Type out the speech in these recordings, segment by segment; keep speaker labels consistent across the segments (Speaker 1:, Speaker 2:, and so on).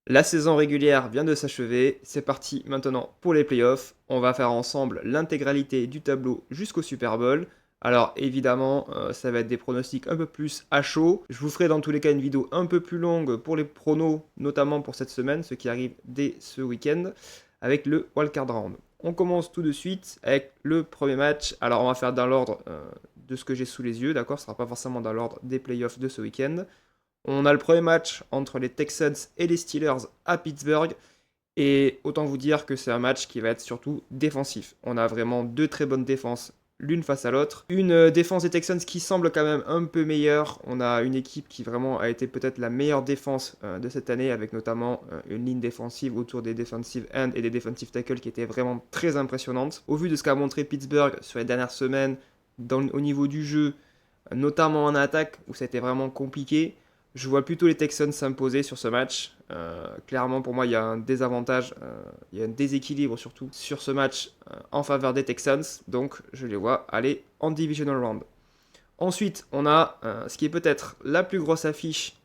Speaker 1: La saison régulière vient de s'achever, c'est parti maintenant pour les playoffs. On va faire ensemble l'intégralité du tableau jusqu'au Super Bowl. Alors évidemment, ça va être des pronostics un peu plus à chaud. Je vous ferai dans tous les cas une vidéo un peu plus longue pour les pronos, notamment pour cette semaine, ce qui arrive dès ce week-end, avec le wildcard round. On commence tout de suite avec le premier match. Alors on va faire dans l'ordre de ce que j'ai sous les yeux, d'accord? Ce ne sera pas forcément dans l'ordre des playoffs de ce week-end. On a le premier match entre les Texans et les Steelers à Pittsburgh. Et autant vous dire que c'est un match qui va être surtout défensif. On a vraiment deux très bonnes défenses l'une face à l'autre. Une défense des Texans qui semble quand même un peu meilleure. On a une équipe qui vraiment a été peut-être la meilleure défense de cette année, avec notamment une ligne défensive autour des defensive ends et des defensive tackles qui était vraiment très impressionnante. Au vu de ce qu'a montré Pittsburgh sur les dernières semaines au niveau du jeu, notamment en attaque, où c'était vraiment compliqué, je vois plutôt les Texans s'imposer sur ce match. Clairement, pour moi, il y a un désavantage, il y a un déséquilibre surtout sur ce match en faveur des Texans. Donc, je les vois aller en divisional round. Ensuite, on a ce qui est peut-être la plus grosse affiche,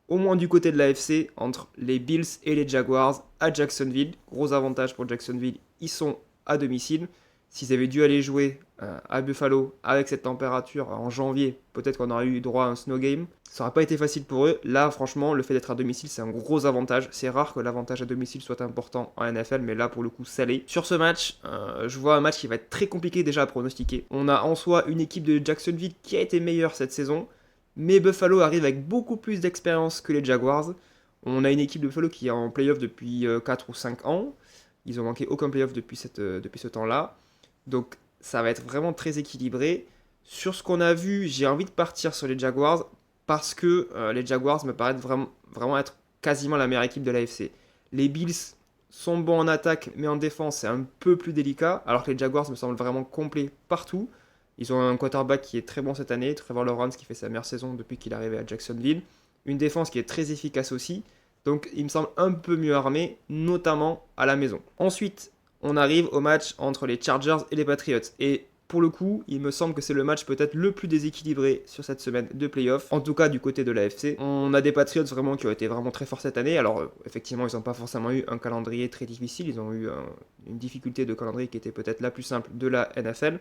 Speaker 1: au moins du côté de l'AFC, entre les Bills et les Jaguars à Jacksonville. Gros avantage pour Jacksonville, ils sont à domicile. S'ils avaient dû aller jouer à Buffalo avec cette température en janvier, peut-être qu'on aurait eu droit à un snow game. Ça n'aurait pas été facile pour eux. Là, franchement, le fait d'être à domicile, c'est un gros avantage. C'est rare que l'avantage à domicile soit important en NFL, mais là, pour le coup, ça l'est. Sur ce match, je vois un match qui va être très compliqué déjà à pronostiquer. On a en soi une équipe de Jacksonville qui a été meilleure cette saison, mais Buffalo arrive avec beaucoup plus d'expérience que les Jaguars. On a une équipe de Buffalo qui est en playoff depuis 4 ou 5 ans. Ils ont manqué aucun playoff depuis ce temps-là. Donc ça va être vraiment très équilibré. Sur ce qu'on a vu, j'ai envie de partir sur les Jaguars parce que les Jaguars me paraissent vraiment être quasiment la meilleure équipe de l'AFC. Les Bills sont bons en attaque, mais en défense, c'est un peu plus délicat, alors que les Jaguars me semblent vraiment complets partout. Ils ont un quarterback qui est très bon cette année, Trevor Lawrence qui fait sa meilleure saison depuis qu'il est arrivé à Jacksonville. Une défense qui est très efficace aussi. Donc il me semble un peu mieux armé, notamment à la maison. Ensuite, on arrive au match entre les Chargers et les Patriots. Et pour le coup, il me semble que c'est le match peut-être le plus déséquilibré sur cette semaine de playoff, en tout cas du côté de l'AFC. On a des Patriots vraiment qui ont été vraiment très forts cette année. Alors effectivement, ils n'ont pas forcément eu un calendrier très difficile, ils ont eu une difficulté de calendrier qui était peut-être la plus simple de la NFL.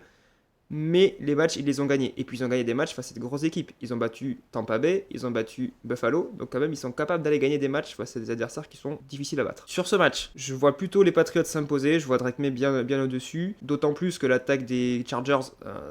Speaker 1: Mais les matchs, ils les ont gagnés. Et puis ils ont gagné des matchs face à de grosses équipes. Ils ont battu Tampa Bay, ils ont battu Buffalo. Donc quand même, ils sont capables d'aller gagner des matchs face à des adversaires qui sont difficiles à battre. Sur ce match, je vois plutôt les Patriots s'imposer. Je vois Drake May bien au-dessus. D'autant plus que l'attaque des Chargers,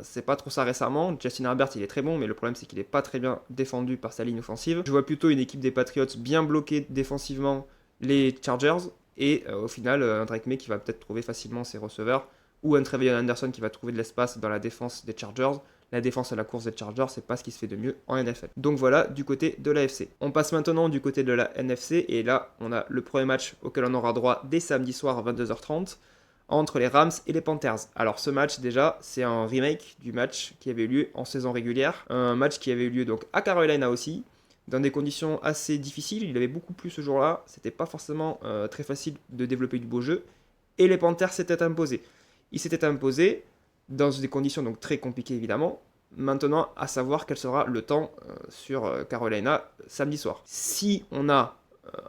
Speaker 1: c'est pas trop ça récemment. Justin Herbert, il est très bon, mais le problème, c'est qu'il est pas très bien défendu par sa ligne offensive. Je vois plutôt une équipe des Patriots bien bloquée défensivement les Chargers. Et au final, un Drake May qui va peut-être trouver facilement ses receveurs ou un Trevelyan Anderson qui va trouver de l'espace dans la défense des Chargers. La défense à la course des Chargers, c'est pas ce qui se fait de mieux en NFL. Donc voilà, du côté de l'AFC. On passe maintenant du côté de la NFC, et là, on a le premier match auquel on aura droit dès samedi soir à 22h30, entre les Rams et les Panthers. Alors ce match, déjà, c'est un remake du match qui avait eu lieu en saison régulière. Un match qui avait eu lieu donc à Carolina aussi, dans des conditions assez difficiles. Il avait beaucoup plu ce jour-là. C'était pas forcément très facile de développer du beau jeu. Et les Panthers s'étaient imposés. Il s'était imposé dans des conditions donc très compliquées évidemment. Maintenant, à savoir quel sera le temps sur Carolina samedi soir. Si on a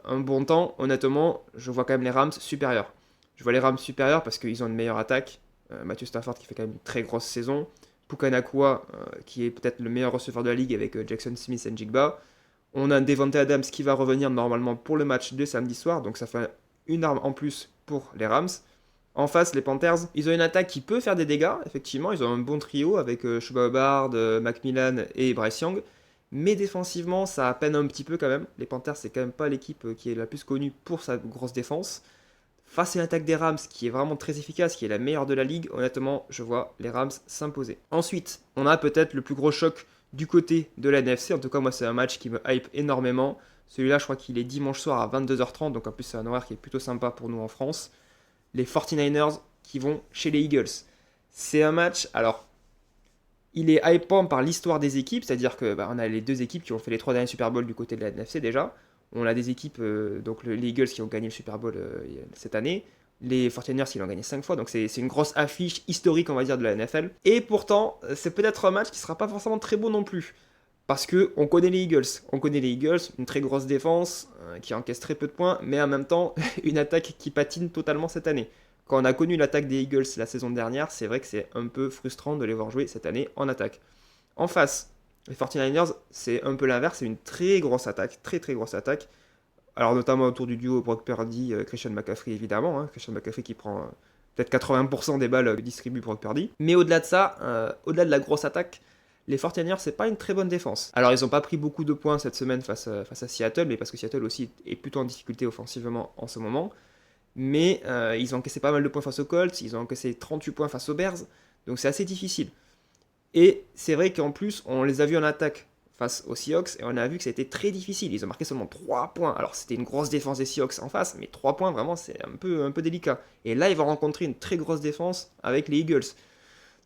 Speaker 1: un bon temps, honnêtement, je vois quand même les Rams supérieurs. Je vois les Rams supérieurs parce qu'ils ont une meilleure attaque. Matthew Stafford qui fait quand même une très grosse saison. Puka Nacua qui est peut-être le meilleur receveur de la ligue avec Jackson Smith et Njigba. On a Devontae Adams qui va revenir normalement pour le match de samedi soir. Donc ça fait une arme en plus pour les Rams. En face, les Panthers, ils ont une attaque qui peut faire des dégâts, effectivement. Ils ont un bon trio avec Chuba Hubbard, Macmillan et Bryce Young. Mais défensivement, ça peine un petit peu quand même. Les Panthers, c'est quand même pas l'équipe qui est la plus connue pour sa grosse défense. Face à l'attaque des Rams, qui est vraiment très efficace, qui est la meilleure de la ligue, honnêtement, je vois les Rams s'imposer. Ensuite, on a peut-être le plus gros choc du côté de la NFC. En tout cas, moi, c'est un match qui me hype énormément. Celui-là, je crois qu'il est dimanche soir à 22h30, donc en plus, c'est un horaire qui est plutôt sympa pour nous en France. Les 49ers qui vont chez les Eagles. C'est un match, alors, il est hypant par l'histoire des équipes, c'est-à-dire que on a les deux équipes qui ont fait les 3 derniers Super Bowls du côté de la NFC déjà. On a des équipes, donc les Eagles qui ont gagné le Super Bowl cette année, les 49ers qui l'ont gagné 5 fois, donc c'est une grosse affiche historique, on va dire, de la NFL. Et pourtant, c'est peut-être un match qui sera pas forcément très beau non plus. Parce que on connaît les Eagles. On connaît les Eagles, une très grosse défense qui encaisse très peu de points, mais en même temps, une attaque qui patine totalement cette année. Quand on a connu l'attaque des Eagles la saison dernière, c'est vrai que c'est un peu frustrant de les voir jouer cette année en attaque. En face, les 49ers, c'est un peu l'inverse, c'est une très grosse attaque, très très grosse attaque. Alors notamment autour du duo Brock Purdy, Christian McCaffrey évidemment, Christian McCaffrey qui prend peut-être 80% des balles que distribue Brock Purdy. Mais au-delà de ça, au-delà de la grosse attaque, les 49ers, c'est pas une très bonne défense. Alors ils n'ont pas pris beaucoup de points cette semaine face à Seattle, mais parce que Seattle aussi est plutôt en difficulté offensivement en ce moment. Mais ils ont encaissé pas mal de points face aux Colts, ils ont encaissé 38 points face aux Bears, donc c'est assez difficile. Et c'est vrai qu'en plus, on les a vus en attaque face aux Seahawks, et on a vu que ça a été très difficile. Ils ont marqué seulement 3 points. Alors c'était une grosse défense des Seahawks en face, mais 3 points, vraiment, c'est un peu délicat. Et là, ils vont rencontrer une très grosse défense avec les Eagles.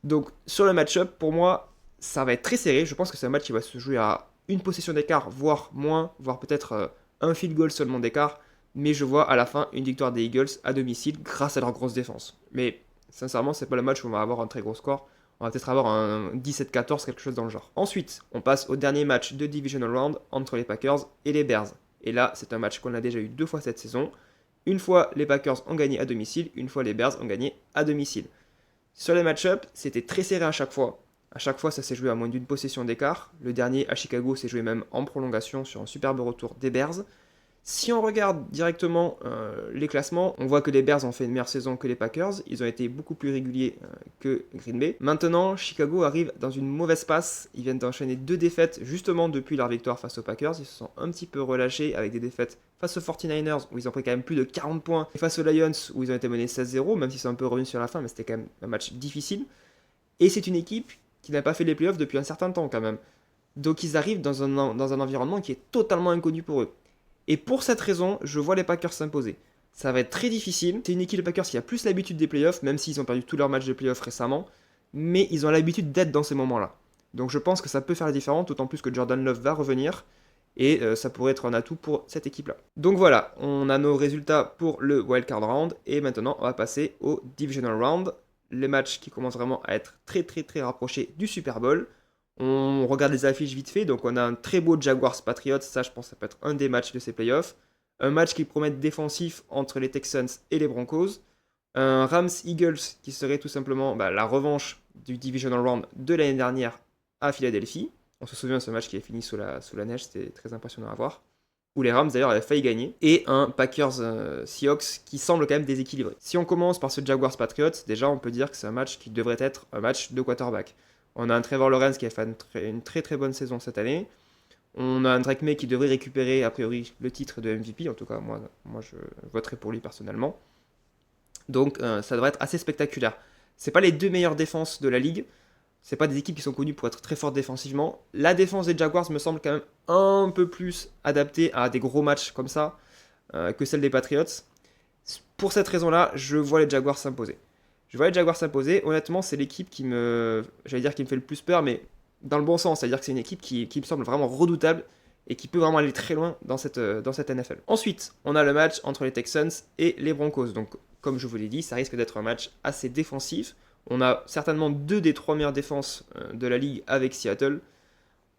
Speaker 1: Donc sur le match-up, pour moi, ça va être très serré. Je pense que c'est un match qui va se jouer à une possession d'écart, voire moins, voire peut-être un field goal seulement d'écart. Mais je vois à la fin une victoire des Eagles à domicile grâce à leur grosse défense. Mais sincèrement, c'est pas le match où on va avoir un très gros score. On va peut-être avoir un 17-14, quelque chose dans le genre. Ensuite, on passe au dernier match de Divisional Round entre les Packers et les Bears. Et là, c'est un match qu'on a déjà eu 2 fois cette saison. Une fois, les Packers ont gagné à domicile, une fois, les Bears ont gagné à domicile. Sur les match-ups, c'était très serré à chaque fois. À chaque fois, ça s'est joué à moins d'une possession d'écart. Le dernier à Chicago s'est joué même en prolongation sur un superbe retour des Bears. Si on regarde directement les classements, on voit que les Bears ont fait une meilleure saison que les Packers. Ils ont été beaucoup plus réguliers que Green Bay. Maintenant, Chicago arrive dans une mauvaise passe. Ils viennent d'enchaîner 2 défaites justement depuis leur victoire face aux Packers. Ils se sont un petit peu relâchés avec des défaites face aux 49ers où ils ont pris quand même plus de 40 points. Et face aux Lions où ils ont été menés 16-0, même s'ils sont un peu revenus sur la fin, mais c'était quand même un match difficile. Et c'est une équipe qui n'a pas fait les playoffs depuis un certain temps quand même. Donc ils arrivent dans un environnement qui est totalement inconnu pour eux. Et pour cette raison, je vois les Packers s'imposer. Ça va être très difficile. C'est une équipe de Packers qui a plus l'habitude des playoffs, même s'ils ont perdu tous leurs matchs de playoffs récemment. Mais ils ont l'habitude d'être dans ces moments-là. Donc je pense que ça peut faire la différence, d'autant plus que Jordan Love va revenir. Et ça pourrait être un atout pour cette équipe-là. Donc voilà, on a nos résultats pour le Wildcard Round. Et maintenant, on va passer au Divisional Round. Les matchs qui commencent vraiment à être très très très rapprochés du Super Bowl. On regarde les affiches vite fait, donc on a un très beau Jaguars-Patriots, ça je pense que ça peut être un des matchs de ces playoffs. Un match qui promet défensif entre les Texans et les Broncos. Un Rams-Eagles qui serait tout simplement la revanche du Divisional Round de l'année dernière à Philadelphie. On se souvient de ce match qui est fini sous la neige, c'était très impressionnant à voir. Où les Rams d'ailleurs avaient failli gagner. Et un Packers-Seahawks qui semble quand même déséquilibré. Si on commence par ce Jaguars-Patriots, déjà on peut dire que c'est un match qui devrait être un match de quarterback. On a un Trevor Lawrence qui a fait une très très bonne saison cette année. On a un Drake May qui devrait récupérer a priori le titre de MVP. En tout cas, moi je voterai pour lui personnellement. Donc ça devrait être assez spectaculaire. C'est pas les 2 meilleures défenses de la ligue. C'est pas des équipes qui sont connues pour être très fortes défensivement. La défense des Jaguars me semble quand même un peu plus adaptée à des gros matchs comme ça que celle des Patriots. Pour cette raison-là, je vois les Jaguars s'imposer. Je vois les Jaguars s'imposer. Honnêtement, c'est l'équipe qui me fait le plus peur, mais dans le bon sens. C'est-à-dire que c'est une équipe qui me semble vraiment redoutable et qui peut vraiment aller très loin dans cette NFL. Ensuite, on a le match entre les Texans et les Broncos. Donc, comme je vous l'ai dit, ça risque d'être un match assez défensif. On a certainement 2 des 3 meilleures défenses de la ligue avec Seattle.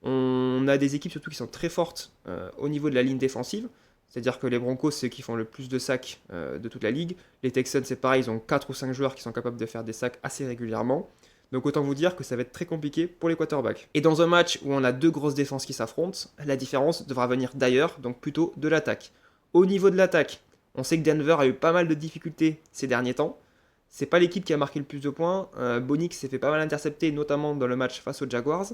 Speaker 1: On a des équipes surtout qui sont très fortes au niveau de la ligne défensive. C'est-à-dire que les Broncos, c'est ceux qui font le plus de sacs de toute la ligue. Les Texans, c'est pareil, ils ont 4 ou 5 joueurs qui sont capables de faire des sacs assez régulièrement. Donc autant vous dire que ça va être très compliqué pour les quarterbacks. Et dans un match où on a 2 grosses défenses qui s'affrontent, la différence devra venir d'ailleurs, donc plutôt de l'attaque. Au niveau de l'attaque, on sait que Denver a eu pas mal de difficultés ces derniers temps. C'est pas l'équipe qui a marqué le plus de points. Bonix s'est fait pas mal intercepter, notamment dans le match face aux Jaguars.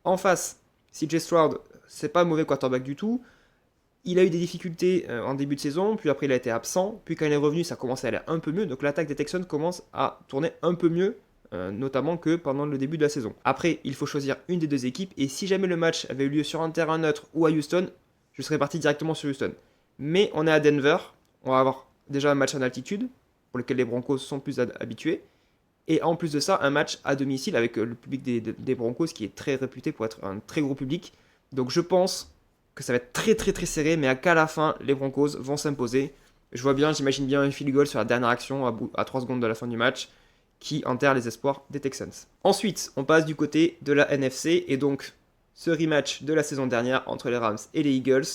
Speaker 1: En face, CJ Stroud, c'est pas un mauvais quarterback du tout. Il a eu des difficultés en début de saison, puis après il a été absent, puis quand il est revenu ça commençait à aller un peu mieux, donc l'attaque des Texans commence à tourner un peu mieux, notamment que pendant le début de la saison. Après, il faut choisir une des 2 équipes, et si jamais le match avait eu lieu sur un terrain neutre ou à Houston, je serais parti directement sur Houston. Mais on est à Denver, on va avoir déjà un match en altitude, pour lequel les Broncos sont plus habitués, et en plus de ça, un match à domicile avec le public des Broncos qui est très réputé pour être un très gros public. Donc je pense que ça va être très très très serré, mais qu'à la fin, les Broncos vont s'imposer. J'imagine bien un field goal sur la dernière action à 3 secondes de la fin du match qui enterre les espoirs des Texans. Ensuite, on passe du côté de la NFC, et donc ce rematch de la saison dernière entre les Rams et les Eagles.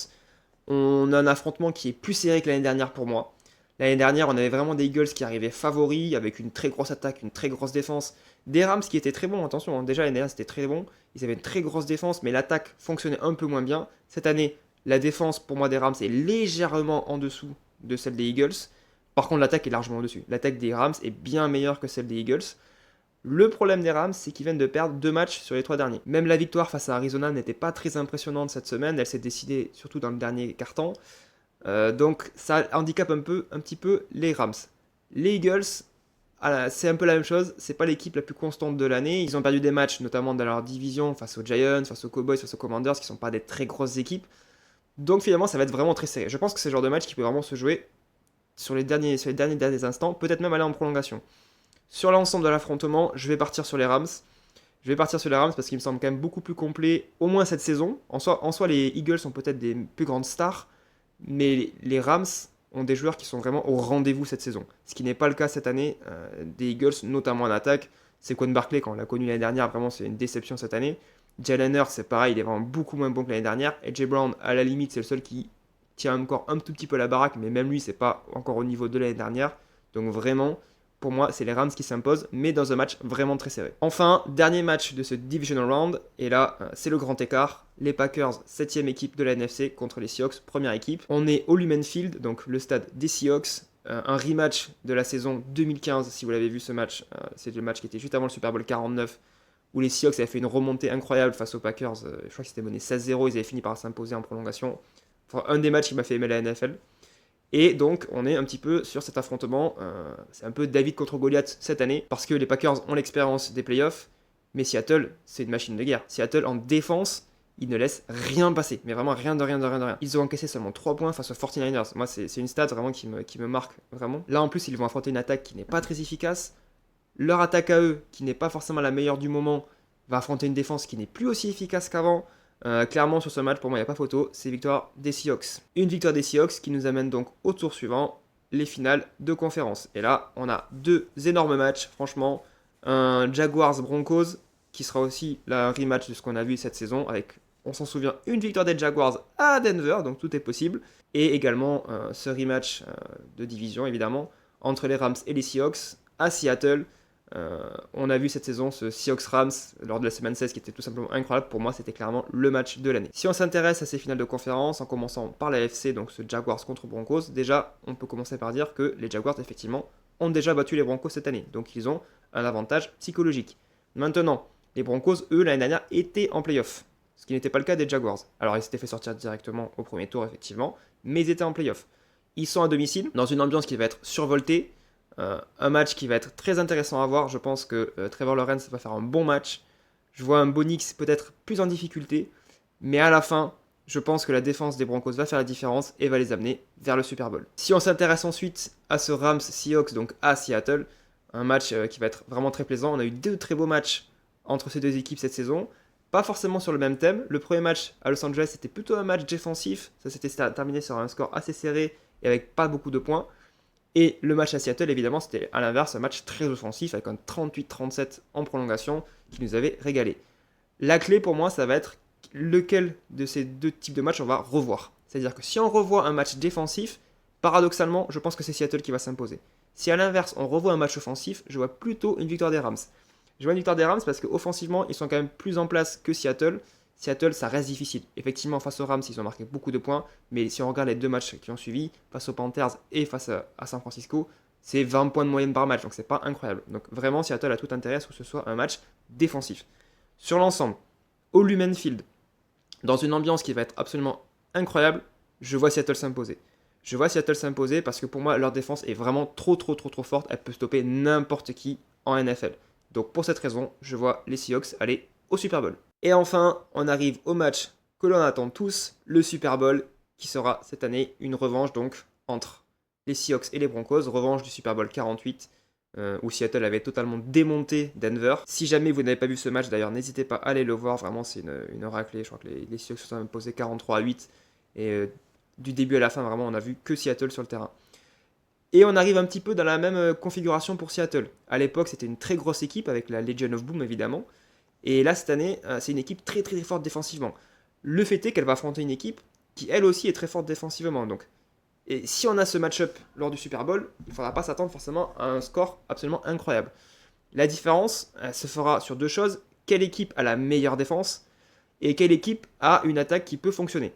Speaker 1: On a un affrontement qui est plus serré que l'année dernière pour moi. L'année dernière, on avait vraiment des Eagles qui arrivaient favoris, avec une très grosse attaque, une très grosse défense. Des Rams qui étaient très bons, attention, hein. Déjà l'année dernière c'était très bon. Ils avaient une très grosse défense, mais l'attaque fonctionnait un peu moins bien. Cette année, la défense pour moi des Rams est légèrement en dessous de celle des Eagles. Par contre, l'attaque est largement au-dessus. L'attaque des Rams est bien meilleure que celle des Eagles. Le problème des Rams, c'est qu'ils viennent de perdre 2 matchs sur les 3 derniers. Même la victoire face à Arizona n'était pas très impressionnante cette semaine. Elle s'est décidée surtout dans le dernier quart-temps. Donc ça handicape un petit peu les Rams. Les Eagles, c'est un peu la même chose. C'est pas l'équipe la plus constante de l'année. Ils ont perdu des matchs, notamment dans leur division, face aux Giants, face aux Cowboys, face aux Commanders, qui sont pas des très grosses équipes. Donc finalement, ça va être vraiment très serré. Je pense que c'est le genre de match qui peut vraiment se jouer sur les derniers instants, peut-être même aller en prolongation. Sur l'ensemble de l'affrontement, je vais partir sur les Rams. Je vais partir sur les Rams parce qu'ils me semblent quand même beaucoup plus complets, au moins cette saison. En soi, les Eagles sont peut-être des plus grandes stars, mais les Rams ont des joueurs qui sont vraiment au rendez-vous cette saison. Ce qui n'est pas le cas cette année des Eagles, notamment en attaque. Saquon Barkley, quand on l'a connu l'année dernière, vraiment c'est une déception cette année. Jalen Hurts, c'est pareil, il est vraiment beaucoup moins bon que l'année dernière. AJ Brown, à la limite, c'est le seul qui tient encore un tout petit peu la baraque, mais même lui, c'est pas encore au niveau de l'année dernière. Donc vraiment, pour moi, c'est les Rams qui s'imposent, mais dans un match vraiment très serré. Enfin, dernier match de ce Divisional Round, et là, c'est le grand écart. Les Packers, 7ème équipe de la NFC, contre les Seahawks, première équipe. On est au Lumen Field, donc le stade des Seahawks. Un rematch de la saison 2015, si vous l'avez vu ce match. C'est le match qui était juste avant le Super Bowl 49, où les Seahawks avaient fait une remontée incroyable face aux Packers. Je crois qu'ils s'étaient menés 16-0, ils avaient fini par s'imposer en prolongation. Enfin, un des matchs qui m'a fait aimer la NFL. Et donc, on est un petit peu sur cet affrontement. C'est un peu David contre Goliath cette année, parce que les Packers ont l'expérience des playoffs, mais Seattle, c'est une machine de guerre. Seattle, en défense, ils ne laissent rien passer, mais vraiment rien de rien de rien de rien. Ils ont encaissé seulement 3 points face aux 49ers. Moi, c'est une stat vraiment qui me marque, vraiment. Là, en plus, ils vont affronter une attaque qui n'est pas très efficace. Leur attaque à eux, qui n'est pas forcément la meilleure du moment, va affronter une défense qui n'est plus aussi efficace qu'avant. Clairement, sur ce match, pour moi, il n'y a pas photo. C'est victoire des Seahawks. Une victoire des Seahawks qui nous amène donc au tour suivant, les finales de conférence. Et là, on a 2 énormes matchs, franchement. Un Jaguars-Broncos, qui sera aussi la rematch de ce qu'on a vu cette saison, avec, on s'en souvient, une victoire des Jaguars à Denver, donc tout est possible. Et également ce rematch de division, évidemment, entre les Rams et les Seahawks à Seattle. On a vu cette saison ce Seahawks-Rams lors de la semaine 16 qui était tout simplement incroyable. Pour moi, c'était clairement le match de l'année. Si on s'intéresse à ces finales de conférence, en commençant par la FC, donc ce Jaguars contre Broncos, déjà, on peut commencer par dire que les Jaguars, effectivement, ont déjà battu les Broncos cette année. Donc, ils ont un avantage psychologique. Maintenant, les Broncos, eux, l'année dernière, étaient en playoff. Ce qui n'était pas le cas des Jaguars. Alors, ils s'étaient fait sortir directement au premier tour, effectivement, mais ils étaient en playoff. Ils sont à domicile, dans une ambiance qui va être survoltée. Un match qui va être très intéressant à voir. Je pense que Trevor Lawrence va faire un bon match. Je vois un Bonix peut-être plus en difficulté. Mais à la fin, je pense que la défense des Broncos va faire la différence et va les amener vers le Super Bowl. Si on s'intéresse ensuite à ce Rams-Seahawks, donc à Seattle, un match qui va être vraiment très plaisant. On a eu 2 très beaux matchs entre ces 2 équipes cette saison. Pas forcément sur le même thème. Le premier match à Los Angeles, c'était plutôt un match défensif. Ça s'était terminé sur un score assez serré et avec pas beaucoup de points. Et le match à Seattle, évidemment, c'était à l'inverse, un match très offensif avec un 38-37 en prolongation qui nous avait régalé. La clé pour moi, ça va être lequel de ces 2 types de matchs on va revoir. C'est-à-dire que si on revoit un match défensif, paradoxalement, je pense que c'est Seattle qui va s'imposer. Si à l'inverse, on revoit un match offensif, je vois plutôt une victoire des Rams. Je vois une victoire des Rams parce qu'offensivement, ils sont quand même plus en place que Seattle. Seattle, ça reste difficile. Effectivement, face aux Rams, ils ont marqué beaucoup de points. Mais si on regarde les 2 matchs qui ont suivi, face aux Panthers et face à San Francisco, c'est 20 points de moyenne par match. Donc c'est pas incroyable. Donc vraiment, Seattle a tout intérêt à ce que ce soit un match défensif. Sur l'ensemble, au Lumen Field, dans une ambiance qui va être absolument incroyable, je vois Seattle s'imposer. Je vois Seattle s'imposer parce que pour moi, leur défense est vraiment trop forte. Elle peut stopper n'importe qui en NFL. Donc pour cette raison, je vois les Seahawks aller au Super Bowl. Et enfin, on arrive au match que l'on attend tous, le Super Bowl, qui sera cette année une revanche donc entre les Seahawks et les Broncos, revanche du Super Bowl 48, où Seattle avait totalement démonté Denver. Si jamais vous n'avez pas vu ce match, d'ailleurs, n'hésitez pas à aller le voir, vraiment c'est une raclée, je crois que les Seahawks se sont imposés 43-8, et du début à la fin, vraiment, on a vu que Seattle sur le terrain. Et on arrive un petit peu dans la même configuration pour Seattle. À l'époque, c'était une très grosse équipe, avec la Legion of Boom, évidemment. Et là, cette année, c'est une équipe très très forte défensivement. Le fait est qu'elle va affronter une équipe qui elle aussi est très forte défensivement. Donc, et si on a ce match-up lors du Super Bowl, il ne faudra pas s'attendre forcément à un score absolument incroyable. La différence se fera sur deux choses. Quelle équipe a la meilleure défense et quelle équipe a une attaque qui peut fonctionner.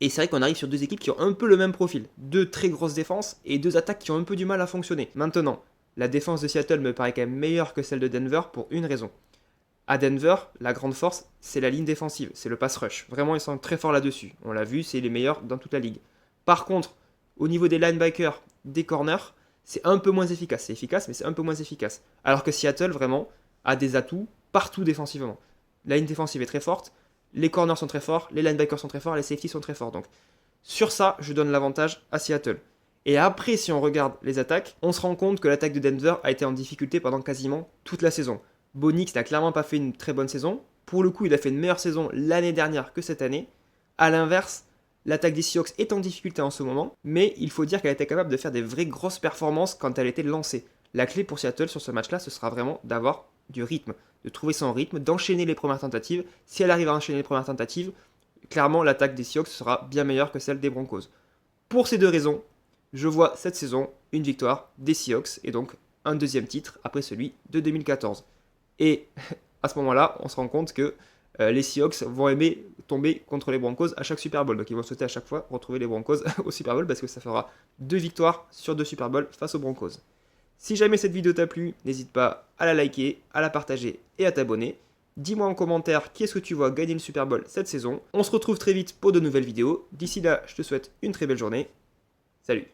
Speaker 1: Et c'est vrai qu'on arrive sur deux équipes qui ont un peu le même profil. Deux très grosses défenses et deux attaques qui ont un peu du mal à fonctionner. Maintenant, la défense de Seattle me paraît quand même meilleure que celle de Denver pour une raison. À Denver, la grande force, c'est la ligne défensive, c'est le pass rush. Vraiment, ils sont très forts là-dessus. On l'a vu, c'est les meilleurs dans toute la ligue. Par contre, au niveau des linebackers, des corners, c'est un peu moins efficace. C'est efficace, mais c'est un peu moins efficace. Alors que Seattle, vraiment, a des atouts partout défensivement. La ligne défensive est très forte, les corners sont très forts, les linebackers sont très forts, les safeties sont très forts. Donc, sur ça, je donne l'avantage à Seattle. Et après, si on regarde les attaques, on se rend compte que l'attaque de Denver a été en difficulté pendant quasiment toute la saison. Bo Nix n'a clairement pas fait une très bonne saison. Pour le coup, il a fait une meilleure saison l'année dernière que cette année. A l'inverse, l'attaque des Seahawks est en difficulté en ce moment, mais il faut dire qu'elle était capable de faire des vraies grosses performances quand elle était lancée. La clé pour Seattle sur ce match-là, ce sera vraiment d'avoir du rythme, de trouver son rythme, d'enchaîner les premières tentatives. Si elle arrive à enchaîner les premières tentatives, clairement l'attaque des Seahawks sera bien meilleure que celle des Broncos. Pour ces deux raisons, je vois cette saison une victoire des Seahawks et donc un deuxième titre après celui de 2014. Et à ce moment-là, on se rend compte que les Seahawks vont aimer tomber contre les Broncos à chaque Super Bowl. Donc ils vont souhaiter à chaque fois retrouver les Broncos au Super Bowl parce que ça fera 2 victoires sur 2 Super Bowls face aux Broncos. Si jamais cette vidéo t'a plu, n'hésite pas à la liker, à la partager et à t'abonner. Dis-moi en commentaire qui est-ce que tu vois gagner le Super Bowl cette saison. On se retrouve très vite pour de nouvelles vidéos. D'ici là, je te souhaite une très belle journée. Salut!